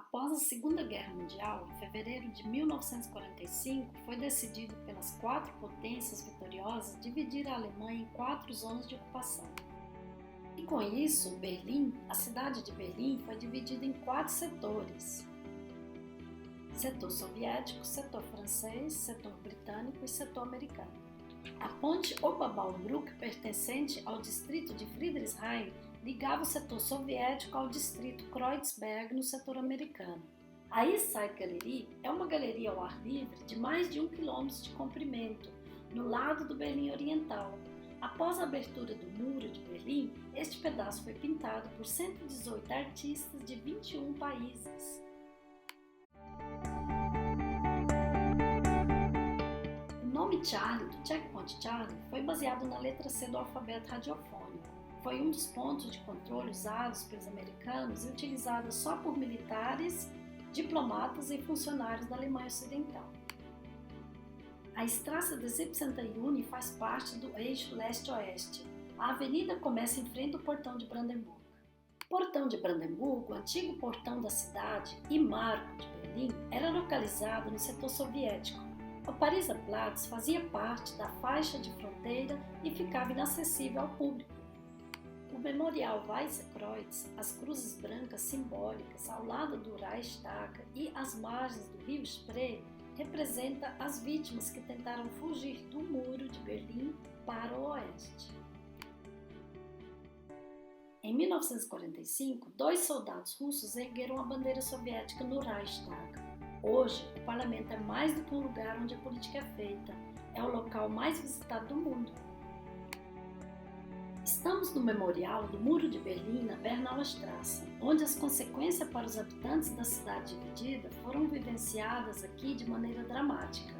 Após a Segunda Guerra Mundial, em fevereiro de 1945, foi decidido pelas 4 potências vitoriosas dividir a Alemanha em 4 zonas de ocupação. E com isso, a cidade de Berlim foi dividida em 4 setores: setor soviético, setor francês, setor britânico e setor americano. A ponte Oberbaumbrücke, pertencente ao distrito de Friedrichshain, ligava o setor soviético ao distrito Kreuzberg no setor americano. A East Side Gallery é uma galeria ao ar livre de mais de 1 km de comprimento, no lado do Berlim Oriental. Após a abertura do Muro de Berlim, este pedaço foi pintado por 118 artistas de 21 países. O nome Charlie, do Checkpoint Charlie, foi baseado na letra C do alfabeto radiofônico. Foi um dos pontos de controle usados pelos americanos e utilizado só por militares, diplomatas e funcionários da Alemanha Ocidental. A Straße des 17. Juni faz parte do eixo leste-oeste. A avenida começa em frente ao Portão de Brandenburgo. O Portão de Brandenburgo, o antigo portão da cidade e marco de Berlim, era localizado no setor soviético. O Pariser Platz fazia parte da faixa de fronteira e ficava inacessível ao público. O Memorial Weiße Kreuz, as cruzes brancas simbólicas ao lado do Reichstag e as margens do rio Spree, representa as vítimas que tentaram fugir do Muro de Berlim para o oeste. Em 1945, 2 soldados russos ergueram a bandeira soviética no Reichstag. Hoje, o parlamento é mais do que um lugar onde a política é feita, é o local mais visitado do mundo. Estamos no memorial do Muro de Berlim, na Bernauer Straße, onde as consequências para os habitantes da cidade dividida foram vivenciadas aqui de maneira dramática.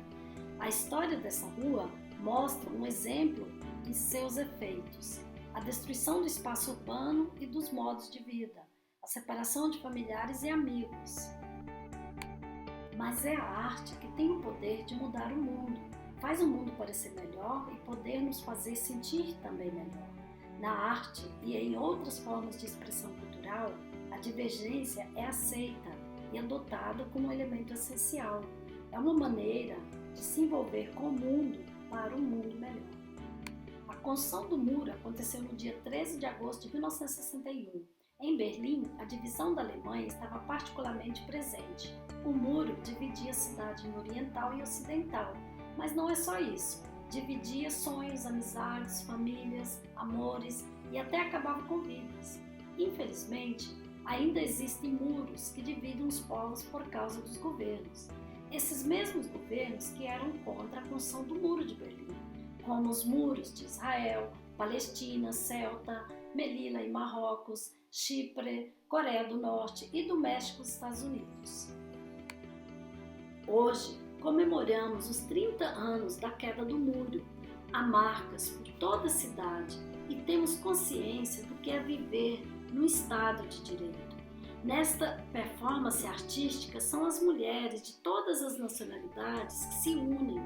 A história dessa rua mostra um exemplo de seus efeitos: a destruição do espaço urbano e dos modos de vida, a separação de familiares e amigos. Mas é a arte que tem o poder de mudar o mundo, faz o mundo parecer melhor e poder nos fazer sentir também melhor. Na arte e em outras formas de expressão cultural, a divergência é aceita e adotada como um elemento essencial. É uma maneira de se envolver com o mundo para um mundo melhor. A construção do muro aconteceu no dia 13 de agosto de 1961. Em Berlim, a divisão da Alemanha estava particularmente presente. O muro dividia a cidade em oriental e ocidental, mas não é só isso. Dividia sonhos, amizades, famílias, amores e até acabava com vidas. Infelizmente, ainda existem muros que dividem os povos por causa dos governos. Esses mesmos governos que eram contra a construção do Muro de Berlim, como os muros de Israel, Palestina, Ceuta, Melilla e Marrocos, Chipre, Coreia do Norte e do México e Estados Unidos. Hoje, comemoramos os 30 anos da queda do muro. Há marcas por toda a cidade e temos consciência do que é viver no Estado de Direito. Nesta performance artística são as mulheres de todas as nacionalidades que se unem.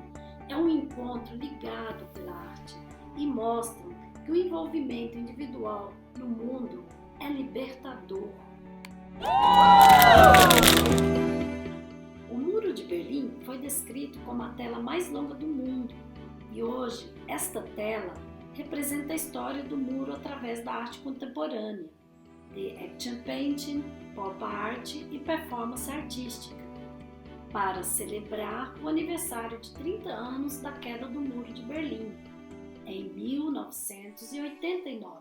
É um encontro ligado pela arte e mostram que o envolvimento individual no mundo é libertador. O Muro de Berlim foi descrito como a tela mais longa do mundo e hoje esta tela representa a história do muro através da arte contemporânea, de action painting, pop art e performance artística, para celebrar o aniversário de 30 anos da queda do Muro de Berlim, em 1989.